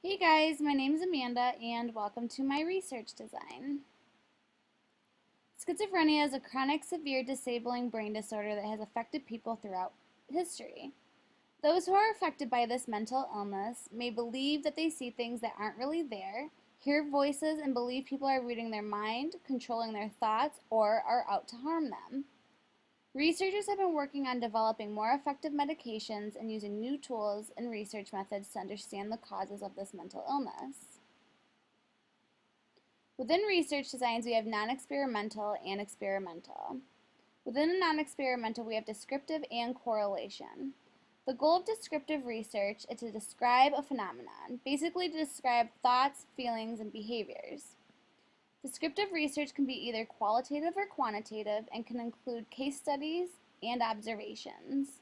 Hey guys, my name is Amanda and welcome to my research design. Schizophrenia is a chronic, severe, disabling brain disorder that has affected people throughout history. Those who are affected by this mental illness may believe that they see things that aren't really there, hear voices, and believe people are reading their mind, controlling their thoughts, or are out to harm them. Researchers have been working on developing more effective medications and using new tools and research methods to understand the causes of this mental illness. Within research designs, we have non-experimental and experimental. Within a non-experimental, we have descriptive and correlation. The goal of descriptive research is to describe a phenomenon, basically to describe thoughts, feelings, and behaviors. Descriptive research can be either qualitative or quantitative and can include case studies and observations.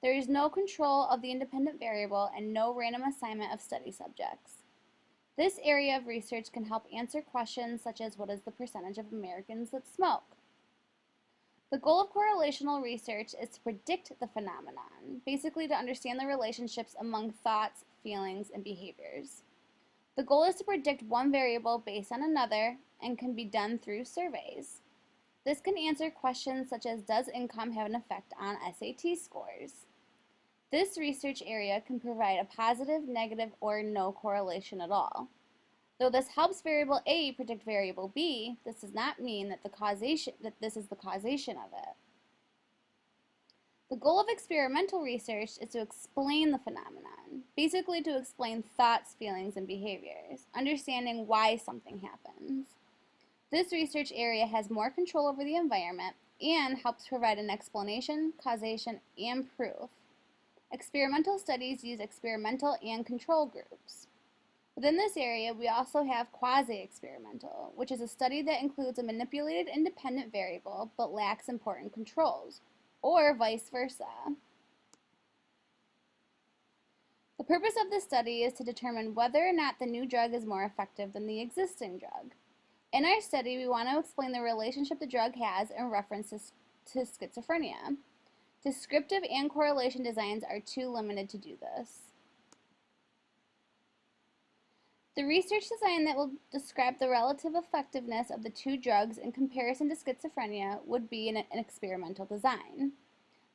There is no control of the independent variable and no random assignment of study subjects. This area of research can help answer questions such as what is the percentage of Americans that smoke? The goal of correlational research is to predict the phenomenon, basically to understand the relationships among thoughts, feelings, and behaviors. The goal is to predict one variable based on another and can be done through surveys. This can answer questions such as does income have an effect on SAT scores? This research area can provide a positive, negative, or no correlation at all. Though this helps variable A predict variable B, this does not mean that this is the causation of it. The goal of experimental research is to explain the phenomenon, basically to explain thoughts, feelings, and behaviors, understanding why something happens. This research area has more control over the environment and helps provide an explanation, causation, and proof. Experimental studies use experimental and control groups. Within this area, we also have quasi-experimental, which is a study that includes a manipulated independent variable but lacks important controls, or vice versa. The purpose of this study is to determine whether or not the new drug is more effective than the existing drug. In our study, we want to explain the relationship the drug has in reference to schizophrenia. Descriptive and correlation designs are too limited to do this. The research design that will describe the relative effectiveness of the two drugs in comparison to schizophrenia would be an experimental design.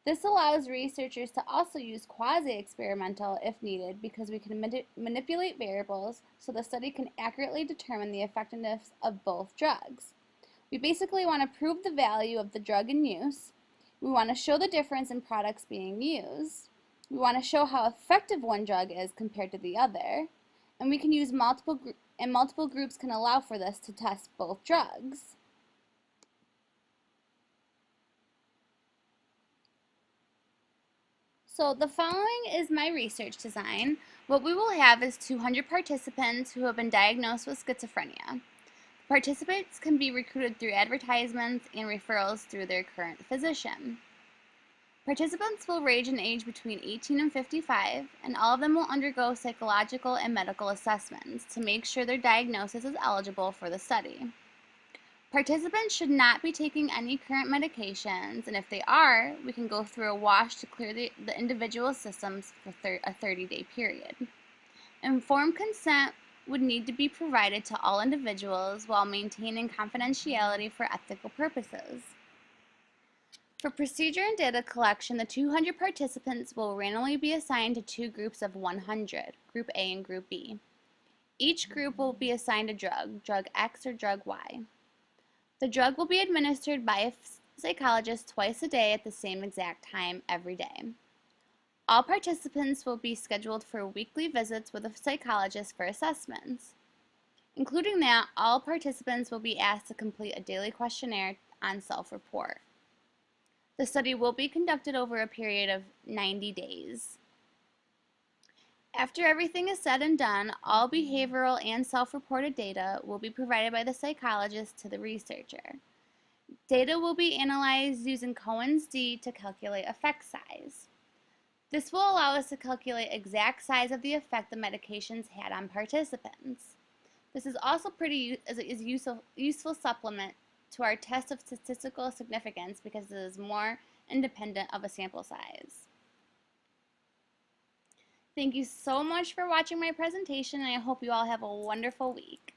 This allows researchers to also use quasi-experimental if needed because we can manipulate variables so the study can accurately determine the effectiveness of both drugs. We basically want to prove the value of the drug in use. We want to show the difference in products being used. We want to show how effective one drug is compared to the other. And we can use multiple groups can allow for this to test both drugs. So the following is my research design. What we will have is 200 participants who have been diagnosed with schizophrenia. Participants can be recruited through advertisements and referrals through their current physician. Participants will range in age between 18 and 55, and all of them will undergo psychological and medical assessments to make sure their diagnosis is eligible for the study. Participants should not be taking any current medications, and if they are, we can go through a wash to clear the individual systems for a 30-day period. Informed consent would need to be provided to all individuals while maintaining confidentiality for ethical purposes. For procedure and data collection, the 200 participants will randomly be assigned to two groups of 100, Group A and Group B. Each group will be assigned a drug, drug X or drug Y. The drug will be administered by a psychologist twice a day at the same exact time every day. All participants will be scheduled for weekly visits with a psychologist for assessments. Including that, all participants will be asked to complete a daily questionnaire on self-report. The study will be conducted over a period of 90 days. After everything is said and done, all behavioral and self-reported data will be provided by the psychologist to the researcher. Data will be analyzed using Cohen's d to calculate effect size. This will allow us to calculate exact size of the effect the medications had on participants. This is also useful supplement to our test of statistical significance because it is more independent of a sample size. Thank you so much for watching my presentation, and I hope you all have a wonderful week.